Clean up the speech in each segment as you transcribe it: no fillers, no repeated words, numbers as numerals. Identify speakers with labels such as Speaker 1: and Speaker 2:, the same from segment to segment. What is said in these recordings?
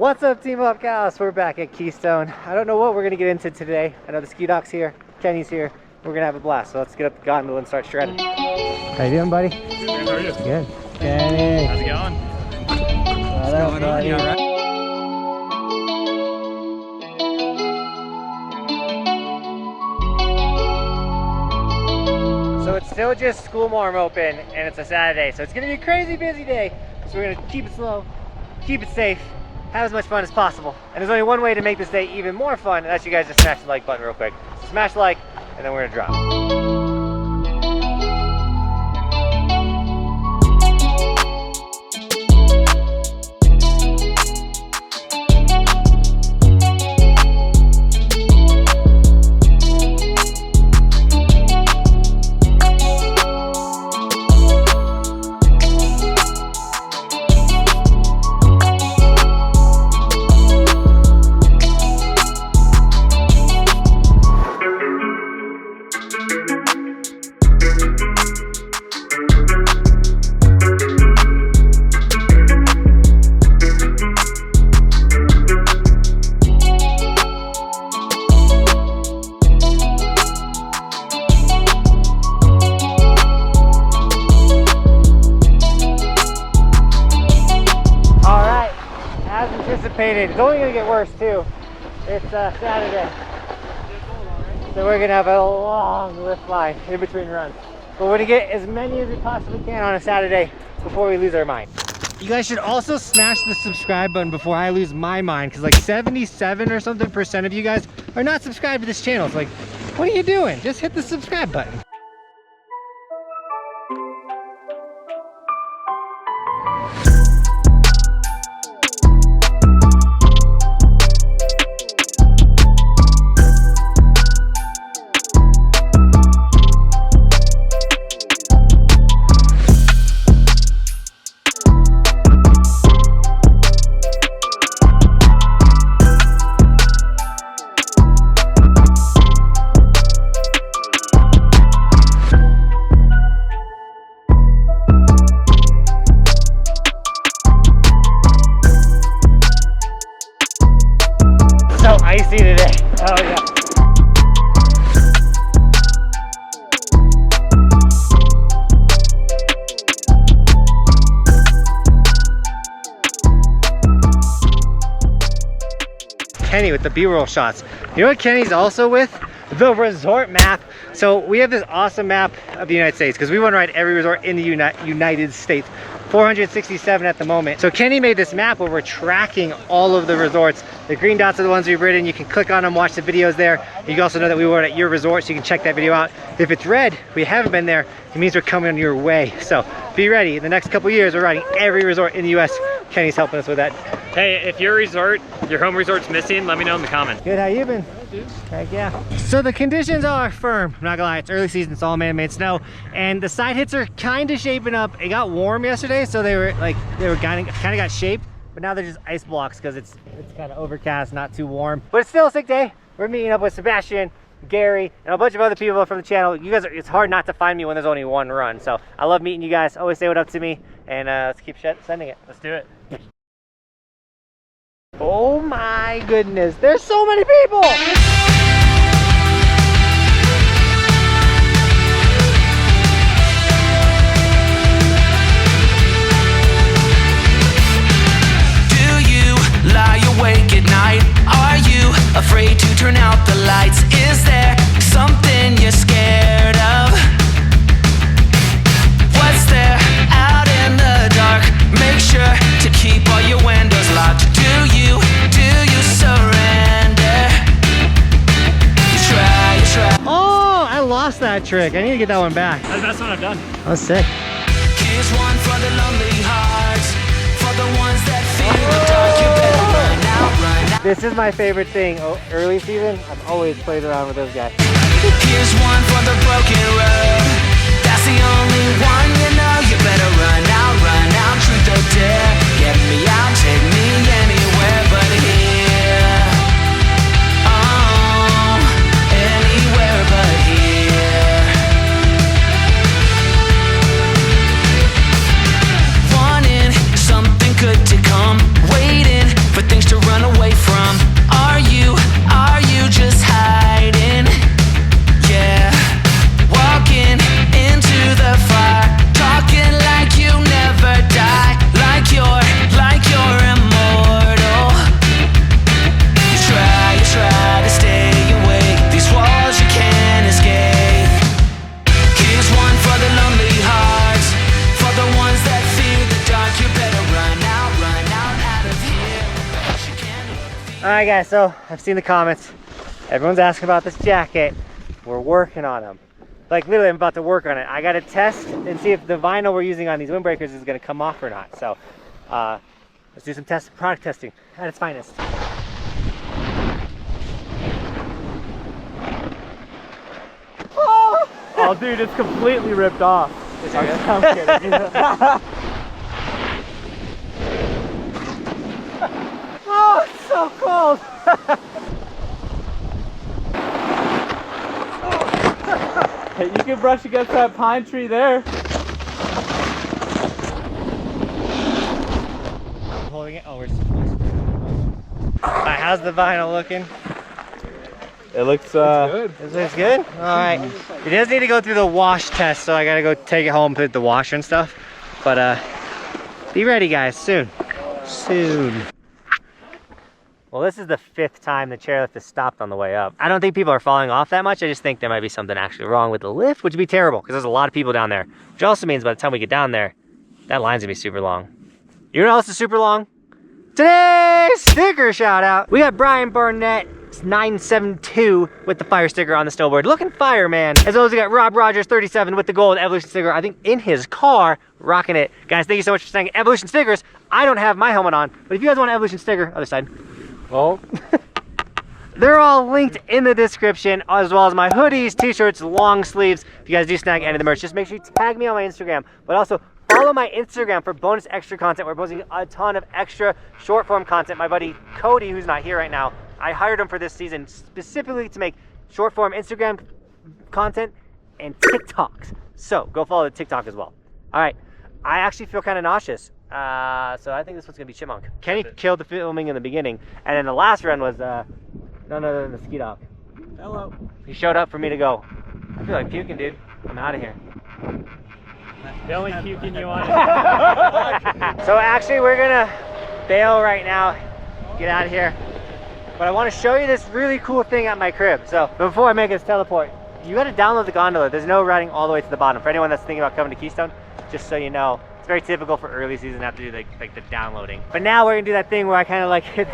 Speaker 1: What's up, Team Buckhouse? We're back at Keystone. I don't know what we're gonna get into today. I know the ski doc's here, Kenny's here. We're gonna have a blast. So let's get up the gondola and start shredding. How you doing, buddy?
Speaker 2: Good, man. How are you?
Speaker 1: Good. Kenny.
Speaker 2: How's it going?
Speaker 1: What's going on? You all right? So it's still just school morm open and it's a Saturday. So it's gonna be a crazy busy day. So we're gonna keep it slow, keep it safe, have as much fun as possible. And there's only one way to make this day even more fun, and that's you guys just smash the like button real quick. So smash like, and then we're gonna drop. It's only gonna get worse too. It's Saturday, so we're gonna have a long lift line in between runs. But we're gonna get as many as we possibly can on a Saturday before we lose our mind. You guys should also smash the subscribe button before I lose my mind, because like 77% or something of you guys are not subscribed to this channel. It's like, what are you doing? Just hit the subscribe button. Icy today. Oh yeah. Kenny with the B-roll shots. You know what Kenny's also with? The resort map. So we have this awesome map of the United States because we want to ride every resort in the United States. 467 at the moment. So Kenny made this map where we're tracking all of the resorts. The green dots are the ones we've ridden. You can click on them, watch the videos there. You can also know that we were at your resort, so you can check that video out. If it's red, we haven't been there, it means we're coming your way. So be ready. In the next couple years, we're riding every resort in the US. Kenny's helping us with that.
Speaker 2: Hey, if your resort, your home resort's missing, let me know in the comments.
Speaker 1: Good, how you been? Heck yeah. So the conditions are firm. I'm not gonna lie, it's early season, it's all man-made snow, and the side hits are kind of shaping up. It got warm yesterday, so they were kind of got shaped, but now they're just ice blocks because it's kind of overcast, not too warm. But it's still a sick day. We're meeting up with Sebastian, Gary, and a bunch of other people from the channel. You guys, it's hard not to find me when there's only one run. So I love meeting you guys. Always say what up to me, and let's keep sending it.
Speaker 2: Let's do it.
Speaker 1: Oh my goodness, there's so many people!
Speaker 3: Lie awake at night? Are you afraid to turn out the lights? Is there something you're scared of? What's there out in the dark? Make sure to keep all your windows locked. Do you surrender? You try.
Speaker 1: Oh, I lost that trick. I need to get that one back.
Speaker 2: That's the best one I've done.
Speaker 1: That was sick.
Speaker 3: Here's one for the lonely hearts, for the ones that feel the dark. You better run out, run out.
Speaker 1: This is my favorite thing. Early season, I've always played around with those guys.
Speaker 3: Here's one for the broken road. That's the only one you know. You better run out, truth or dare. Get me out, take me anywhere but here. Oh, anywhere but here. Wanting something good to come, waiting for things to
Speaker 1: All right, guys, so I've seen the comments. Everyone's asking about this jacket. We're working on them. Like literally, I'm about to work on it. I got to test and see if the vinyl we're using on these windbreakers is going to come off or not. So let's do some product testing at its finest.
Speaker 2: Oh, dude, it's completely ripped off.
Speaker 1: I'm kidding. Oh, it's so cold.
Speaker 2: Hey, you can brush against that pine tree there.
Speaker 1: Holding it. Oh, we're just. Alright, how's the vinyl looking?
Speaker 2: It looks good.
Speaker 1: It looks good? Alright. It does need to go through the wash test, so I gotta go take it home, put the washer and stuff. But be ready, guys, soon. Soon. Well, this is the 5th time the chairlift has stopped on the way up. I don't think people are falling off that much. I just think there might be something actually wrong with the lift, which would be terrible because there's a lot of people down there. Which also means by the time we get down there, that line's gonna be super long. You know what else is super long? Today's sticker shout out. We got Brian Barnett 972 with the fire sticker on the snowboard. Looking fire, man. As well as we got Rob Rogers 37 with the gold Evolution sticker, I think in his car, rocking it. Guys, thank you so much for saying Evolution stickers. I don't have my helmet on, but if you guys want an Evolution sticker, other side.
Speaker 2: Oh.
Speaker 1: They're all linked in the description, as well as my hoodies, t-shirts, long sleeves. If you guys do snag any of the merch, just make sure you tag me on my Instagram, but also follow my Instagram for bonus extra content. We're posting a ton of extra short form content. My buddy Cody, who's not here right now, I hired him for this season specifically to make short form Instagram content and TikToks. So go follow the TikTok as well. All right, I actually feel kind of nauseous. So I think this one's gonna be Chipmunk. Kenny killed the filming in the beginning, and then the last run was none other than the ski dog.
Speaker 2: Hello.
Speaker 1: He showed up for me to go. I feel like puking, dude. I'm out of here.
Speaker 2: The only puking you want.
Speaker 1: So actually, we're gonna bail right now, get out of here. But I want to show you this really cool thing at my crib. So before I make this teleport, you got to download the gondola. There's no riding all the way to the bottom. For anyone that's thinking about coming to Keystone, just so you know. It's very typical for early season to have to do like the downloading. But now we're gonna do that thing where I kind of like hit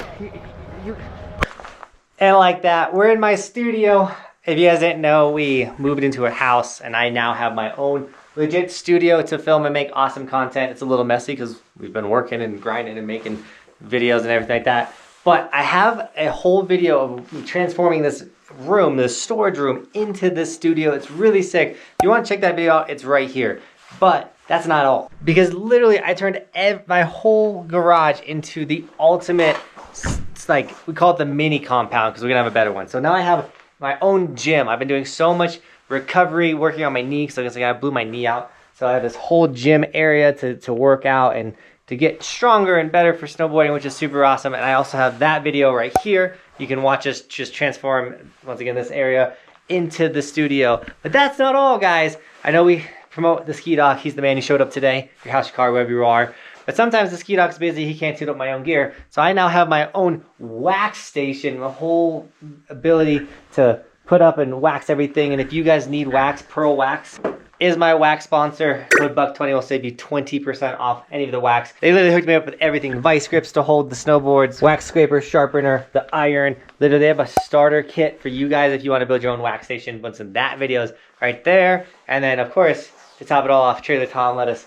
Speaker 1: and like that. We're in my studio. If you guys didn't know, we moved into a house and I now have my own legit studio to film and make awesome content. It's a little messy because we've been working and grinding and making videos and everything like that. But I have a whole video of transforming this room, this storage room, into this studio. It's really sick. If you want to check that video out, it's right here. But that's not all. Because literally I turned my whole garage into the ultimate, it's like, we call it the mini compound because we're gonna have a better one. So now I have my own gym. I've been doing so much recovery, working on my knee, because I blew my knee out. So I have this whole gym area to work out and to get stronger and better for snowboarding, which is super awesome. And I also have that video right here. You can watch us just transform, once again, this area into the studio. But that's not all, guys. I know we promote the ski doc. He's the man who showed up today. Your house, your car, wherever you are. But sometimes the ski doc's busy. He can't tune up my own gear. So I now have my own wax station, a whole ability to put up and wax everything. And if you guys need wax, Pearl Wax is my wax sponsor. Code BUCK20 will save you 20% off any of the wax. They literally hooked me up with everything. Vice grips to hold the snowboards, wax scraper, sharpener, the iron. Literally, they have a starter kit for you guys if you want to build your own wax station. Once in that video is right there. And then, of course, to top it all off, Trailer Tom let us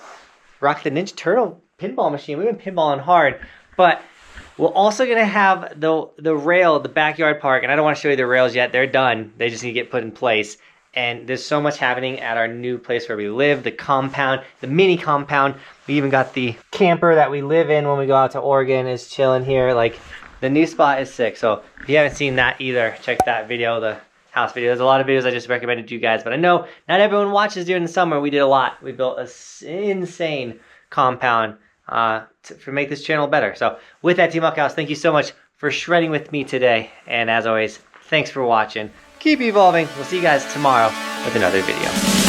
Speaker 1: rock the Ninja Turtle pinball machine. We've been pinballing hard, but we're also gonna have the rail, the backyard park, and I don't want to show you the rails yet. They're done. They just need to get put in place. And there's so much happening at our new place where we live, the compound, the mini compound. We even got the camper that we live in when we go out to Oregon is chilling here. Like, the new spot is sick. So if you haven't seen that either, check that video, the house video. There's a lot of videos I just recommended to you guys, but I know not everyone watches during the summer. We did a lot. We built an insane compound to make this channel better. So with that, Team Buckhouse, thank you so much for shredding with me today. And as always, thanks for watching. Keep evolving. We'll see you guys tomorrow with another video.